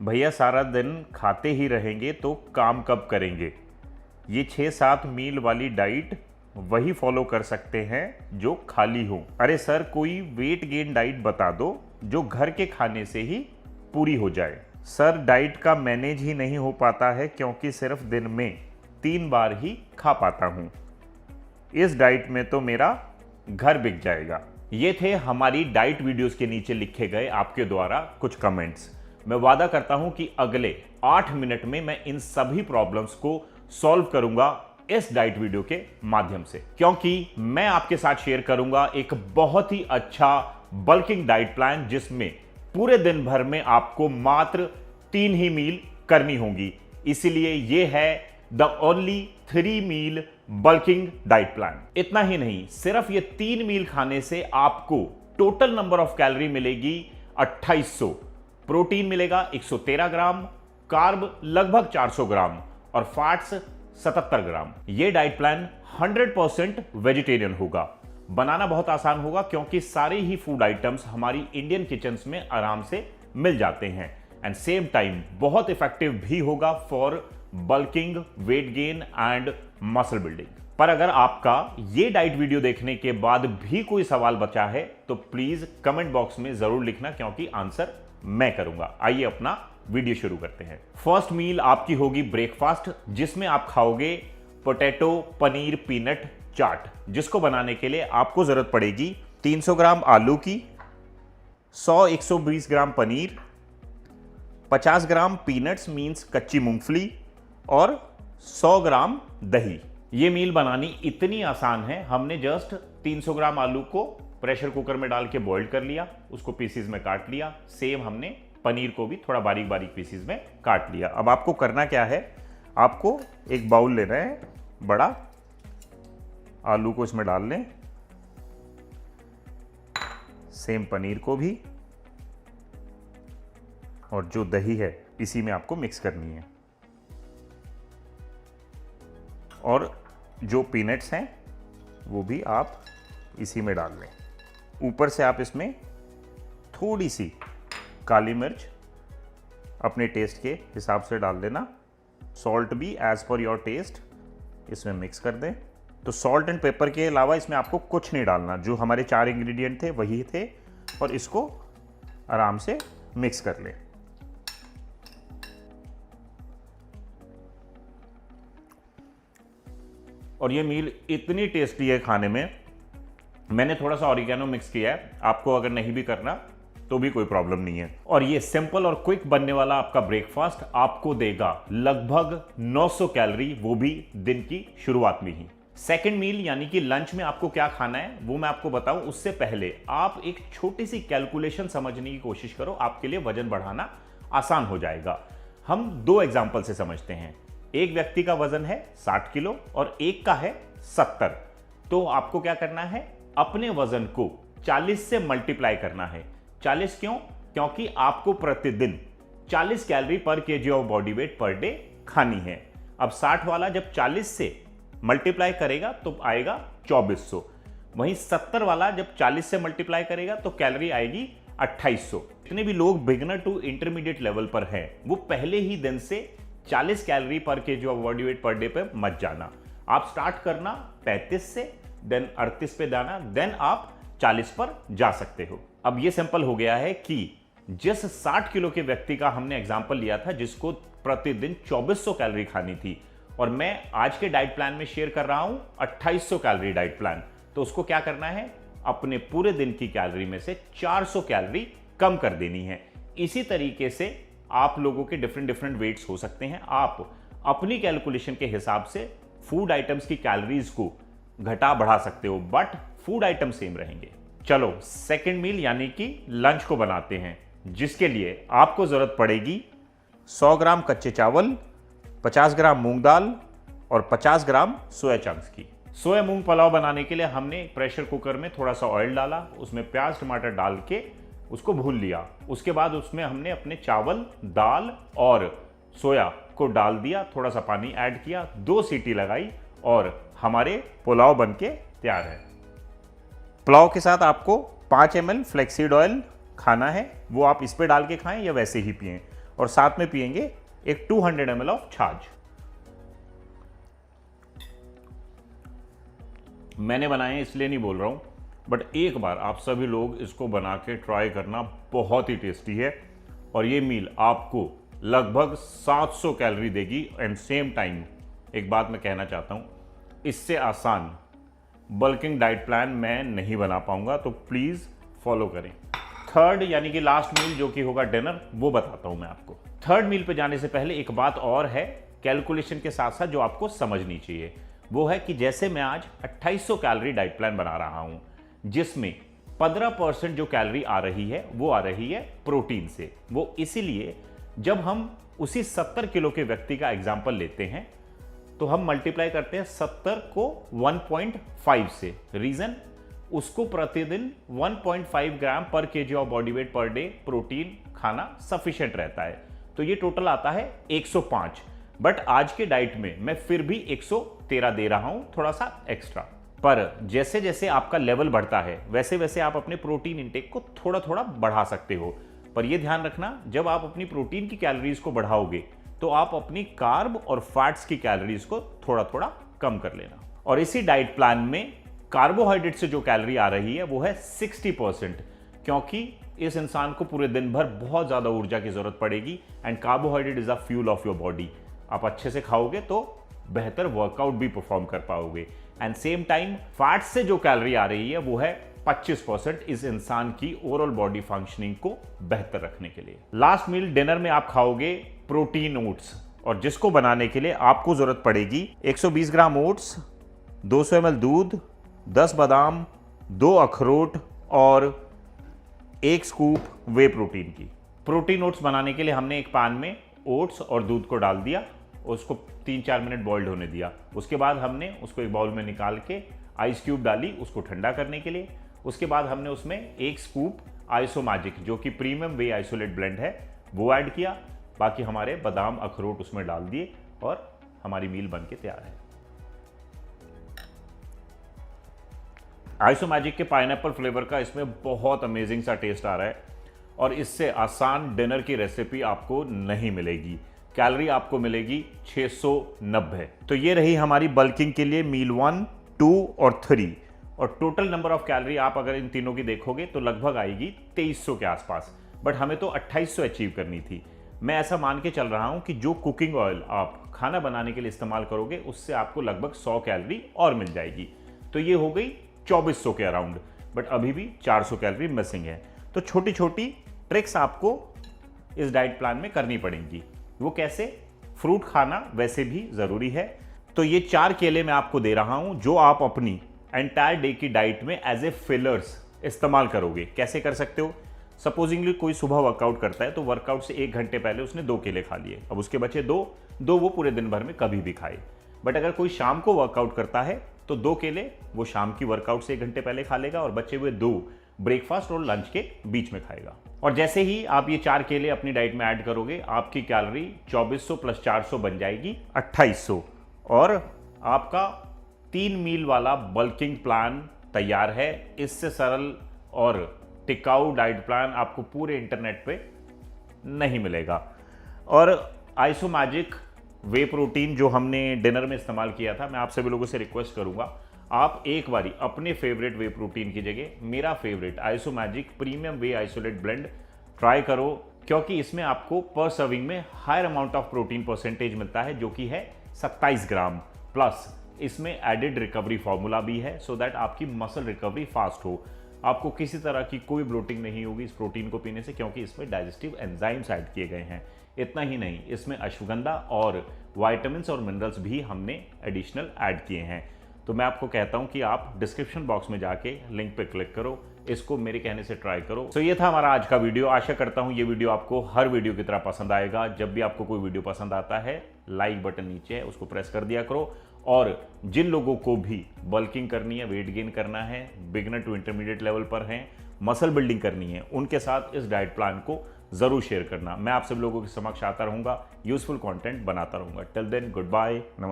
भैया सारा दिन खाते ही रहेंगे तो काम कब करेंगे। ये 6-7 मील वाली डाइट वही फॉलो कर सकते हैं जो खाली हो। अरे सर, कोई वेट गेन डाइट बता दो जो घर के खाने से ही पूरी हो जाए। सर, डाइट का मैनेज ही नहीं हो पाता है क्योंकि सिर्फ दिन में 3 बार ही खा पाता हूँ। इस डाइट में तो मेरा घर बिक जाएगा। ये थे हमारी डाइट वीडियोस के नीचे लिखे गए आपके द्वारा कुछ कमेंट्स। मैं वादा करता हूं कि अगले 8 मिनट में मैं इन सभी प्रॉब्लम्स को सॉल्व करूंगा इस डाइट वीडियो के माध्यम से, क्योंकि मैं आपके साथ शेयर करूंगा एक बहुत ही अच्छा बल्किंग डाइट प्लान जिसमें पूरे दिन भर में आपको मात्र 3 ही मील करनी होगी। इसीलिए यह है the only 3 meal bulking diet plan. इतना ही नहीं, सिर्फ ये 3 मील खाने से आपको टोटल नंबर ऑफ कैलोरी मिलेगी 2800, प्रोटीन मिलेगा 113 ग्राम, कार्ब लगभग 400 ग्राम और फैट्स 77 ग्राम। ये डाइट प्लान 100% वेजिटेरियन होगा। बनाना बहुत आसान होगा क्योंकि सारे ही फूड आइटम्स हमारी इंडियन किचन्स में आराम से मिल जाते हैं एंड सेम टाइम बहुत इफेक्टिव भी होगा for bulking, weight gain and muscle building. पर अगर आपका ये डाइट वीडियो देखने के बाद भी कोई सवाल बचा है तो प्लीज कमेंट बॉक्स में जरूर लिखना, क्योंकि आंसर मैं करूंगा। आइए अपना वीडियो शुरू करते हैं। फर्स्ट मील आपकी होगी ब्रेकफास्ट, जिसमें आप खाओगे पोटैटो पनीर पीनट चाट, जिसको बनाने के लिए आपको जरूरत पड़ेगी 300 ग्राम आलू की, 100-120 ग्राम पनीर, 50 ग्राम पीनट्स मीन्स कच्ची मूंगफली और 100 ग्राम दही। ये मील बनानी इतनी आसान है, हमने जस्ट 300 ग्राम आलू को प्रेशर कुकर में डाल के बॉइल्ड कर लिया, उसको पीसीज में काट लिया। सेम हमने पनीर को भी थोड़ा बारीक बारीक पीसीज में काट लिया। अब आपको करना क्या है, आपको एक बाउल लेना है बड़ा, आलू को इसमें डाल लें, सेम पनीर को भी, और जो दही है इसी में आपको मिक्स करनी है, और जो पीनट्स हैं वो भी आप इसी में डाल लें। ऊपर से आप इसमें थोड़ी सी काली मिर्च अपने टेस्ट के हिसाब से डाल देना। सॉल्ट भी एज पर योर टेस्ट इसमें मिक्स कर दें। तो सॉल्ट एंड पेपर के अलावा इसमें आपको कुछ नहीं डालना, जो हमारे 4 इंग्रेडिएंट थे वही थे, और इसको आराम से मिक्स कर लें। और ये मील इतनी टेस्टी है खाने में। मैंने थोड़ा सा ऑरिगेनो मिक्स किया है, आपको अगर नहीं भी करना तो भी कोई प्रॉब्लम नहीं है। और ये सिंपल और क्विक बनने वाला आपका ब्रेकफास्ट आपको देगा लगभग 900 कैलोरी, वो भी दिन की शुरुआत में ही। सेकंड मील यानी कि लंच में आपको क्या खाना है वो मैं आपको बताऊं, उससे पहले आप एक छोटी सी कैलकुलेशन समझने की कोशिश करो, आपके लिए वजन बढ़ाना आसान हो जाएगा। हम 2 एग्जाम्पल से समझते हैं। एक व्यक्ति का वजन है 60 किलो और एक का है 70। तो आपको क्या करना है, अपने वजन को 40 से मल्टीप्लाई करना है। 40 क्यों? क्योंकि आपको प्रतिदिन 40 कैलोरी पर KG of body weight per day खानी है। अब 60 वाला जब 40 से मल्टीप्लाई करेगा तो आएगा 2400। वहीं 70 वाला जब 40 से मल्टीप्लाई करेगा तो कैलोरी आएगी 2800। जितने भी लोग बिगिनर टू इंटरमीडिएट लेवल पर हैं वो पहले ही दिन से 40 कैलोरी पर KG of body weight per day पे मत जाना। आप स्टार्ट करना 35 से, देन 38 पे जाना, देन आप 40 पर जा सकते हो। अब ये सिंपल हो गया है कि जिस 60 किलो के व्यक्ति का हमने एग्जांपल लिया था जिसको प्रतिदिन 2400 कैलोरी खानी थी, और मैं आज के डाइट प्लान में शेयर कर रहा हूं 2800 कैलोरी डाइट प्लान, तो उसको क्या करना है, अपने पूरे दिन की कैलोरी में से 400 कैलोरी कम कर देनी है। इसी तरीके से आप लोगों के डिफरेंट वेट्स हो सकते हैं। आप अपनी कैलकुलेशन के हिसाब से फूड आइटम्स की कैलोरीज को घटा बढ़ा सकते हो, बट फूड आइटम सेम रहेंगे। चलो सेकंड मील यानी कि लंच को बनाते हैं, जिसके लिए आपको जरूरत पड़ेगी 100 ग्राम कच्चे चावल, 50 ग्राम मूंग दाल और 50 ग्राम सोया चंक्स की। सोया मूंग पुलाव बनाने के लिए हमने प्रेशर कुकर में थोड़ा सा ऑयल डाला, उसमें प्याज टमाटर डाल के उसको भून लिया। उसके बाद उसमें हमने अपने चावल, दाल और सोया को डाल दिया, थोड़ा सा पानी ऐड किया, 2 सीटी लगाई और हमारे पुलाव बनके तैयार है। पुलाव के साथ आपको 5 ml फ्लेक्सीड ऑयल खाना है, वो आप इस पे डाल के खाएं या वैसे ही पिएं। और साथ में पिएंगे एक 200 ml ऑफ छाछ। मैंने बनाए इसलिए नहीं बोल रहा हूं, बट एक बार आप सभी लोग इसको बना के ट्राई करना, बहुत ही टेस्टी है। और ये मील आपको लगभग 700 कैलोरी देगी। एंड सेम टाइम एक बात मैं कहना चाहता हूं, इससे आसान बल्किंग डाइट प्लान मैं नहीं बना पाऊंगा, तो प्लीज फॉलो करें। थर्ड यानी कि लास्ट मील जो कि होगा डिनर, वो बताता हूं मैं आपको। थर्ड मील पे जाने से पहले एक बात और है कैलकुलेशन के साथ साथ जो आपको समझनी चाहिए, वो है कि जैसे मैं आज 2800 कैलोरी डाइट प्लान बना रहा हूं, जिसमें 15% जो कैलोरी आ रही है वो आ रही है प्रोटीन से। वो इसीलिए जब हम उसी 70 किलो के व्यक्ति का एग्जाम्पल लेते हैं तो हम मल्टीप्लाई करते हैं 70 को 1.5 से। रीजन, उसको प्रतिदिन 1.5 ग्राम पर KG of body weight per day protein खाना सफिशिएंट रहता है, तो ये टोटल आता है 105। बट आज के डाइट में मैं फिर भी 113 दे रहा हूं, थोड़ा सा एक्स्ट्रा। पर जैसे जैसे आपका लेवल बढ़ता है वैसे वैसे आप अपने प्रोटीन इंटेक को थोड़ा थोड़ा बढ़ा सकते हो। पर यह ध्यान रखना, जब आप अपनी प्रोटीन की कैलोरीज को बढ़ाओगे तो आप अपनी कार्ब और फैट्स की कैलोरीज को थोड़ा थोड़ा कम कर लेना। और इसी डाइट प्लान में कार्बोहाइड्रेट से जो कैलोरी आ रही है वो है 60%, क्योंकि इस इंसान को पूरे दिन भर बहुत ज्यादा ऊर्जा की जरूरत पड़ेगी। And carbohydrate is a fuel of your body. आप अच्छे से खाओगे तो बेहतर वर्कआउट भी परफॉर्म कर पाओगे। एंड सेम टाइम फैट से जो कैलोरी आ रही है वो है 25%, इस इंसान की ओवरऑल बॉडी फंक्शनिंग को बेहतर रखने के लिए। लास्ट मील डिनर में आप खाओगे प्रोटीन ओट्स, और जिसको बनाने के लिए आपको जरूरत पड़ेगी 120 ग्राम ओट्स, 200 ml दूध, 10 बादाम, 2 अखरोट और 1 स्कूप वे प्रोटीन की। प्रोटीन ओट्स बनाने के लिए हमने एक पैन में ओट्स और दूध को डाल दिया, उसको 3-4 मिनट बॉइल्ड होने दिया। उसके बाद हमने उसको एक बाउल में निकाल के आइस क्यूब डाली उसको ठंडा करने के लिए। उसके बाद हमने उसमें 1 स्कूप आइसोमैजिक जो कि प्रीमियम वे आइसोलेट ब्लेंड है वो ऐड किया। बाकी हमारे बादाम अखरोट उसमें डाल दिए और हमारी मील बन के तैयार है। आइसोमैजिक के पाइनएप्पल फ्लेवर का इसमें बहुत अमेजिंग सा टेस्ट आ रहा है, और इससे आसान डिनर की रेसिपी आपको नहीं मिलेगी। कैलोरी आपको मिलेगी 690। तो ये रही हमारी बल्किंग के लिए मील 1, 2 और 3। और टोटल नंबर ऑफ कैलोरी आप अगर इन तीनों की देखोगे तो लगभग आएगी 2300 के आसपास। बट हमें तो 2800 अचीव करनी थी। मैं ऐसा मान के चल रहा हूं कि जो कुकिंग ऑयल आप खाना बनाने के लिए इस्तेमाल करोगे उससे आपको लगभग 100 कैलोरी और मिल जाएगी। तो ये हो गई 2400 के अराउंड, बट अभी भी 400 कैलोरी मिसिंग है। तो छोटी छोटी ट्रिक्स आपको इस डाइट प्लान में करनी पड़ेंगी। वो कैसे? फ्रूट खाना वैसे भी जरूरी है। तो ये 4 केले मैं आपको दे रहा हूं जो आप अपनी एंटायर डे की डाइट में एज ए फिलर्स इस्तेमाल करोगे। कैसे कर सकते हो? सपोजिंगली कोई सुबह वर्कआउट करता है तो वर्कआउट से 1 घंटे पहले उसने 2 केले खा लिए, अब उसके बचे 2 वो पूरे दिन भर में कभी भी खाए। बट अगर कोई शाम को वर्कआउट करता है तो 2 केले वो शाम की वर्कआउट से 1 घंटे पहले खा लेगा और बचे हुए 2 ब्रेकफास्ट और लंच के बीच में खाएगा। और जैसे ही आप ये 4 केले अपनी डाइट में ऐड करोगे आपकी कैलोरी 2400 प्लस 400 बन जाएगी 2800, और आपका 3 मील वाला बल्किंग प्लान तैयार है। इससे सरल और टिकाऊ डाइट प्लान आपको पूरे इंटरनेट पे नहीं मिलेगा। और आइसोमैजिक वे प्रोटीन जो हमने डिनर में इस्तेमाल किया था, मैं आप सभी लोगों से रिक्वेस्ट करूंगा आप एक बारी अपने फेवरेट वे प्रोटीन की जगह मेरा favourite Isomagic premium whey isolate blend try करो, क्योंकि इसमें आपको पर सर्विंग में higher amount of protein percentage मिलता है जो कि है 27 ग्राम। प्लस इसमें एडेड रिकवरी फॉर्मूला भी है सो दैट आपकी मसल रिकवरी फास्ट हो। आपको किसी तरह की कोई ब्लोटिंग नहीं होगी इस प्रोटीन को पीने से, क्योंकि इसमें डाइजेस्टिव एंजाइम्स ऐड किए गए हैं। इतना ही नहीं, इसमें अश्वगंधा और विटामिन्स और मिनरल्स भी हमने एडिशनल ऐड किए हैं। तो मैं आपको कहता हूं कि आप डिस्क्रिप्शन बॉक्स में जाके लिंक पे क्लिक करो, इसको मेरे कहने से ट्राई करो। तो ये था हमारा आज का वीडियो। आशा करता हूं ये वीडियो आपको हर वीडियो की तरह पसंद आएगा। जब भी आपको कोई वीडियो पसंद आता है, लाइक बटन नीचे है उसको प्रेस कर दिया करो। और जिन लोगों को भी बल्किंग करनी है, वेट गेन करना है, बिगिनर टू इंटरमीडिएट लेवल पर हैं, मसल बिल्डिंग करनी है, उनके साथ इस डाइट प्लान को जरूर शेयर करना। मैं आप सब लोगों के समक्ष आता रहूंगा, यूजफुल कंटेंट बनाता रहूंगा। टिल देन, गुड बाय, नमस्ते।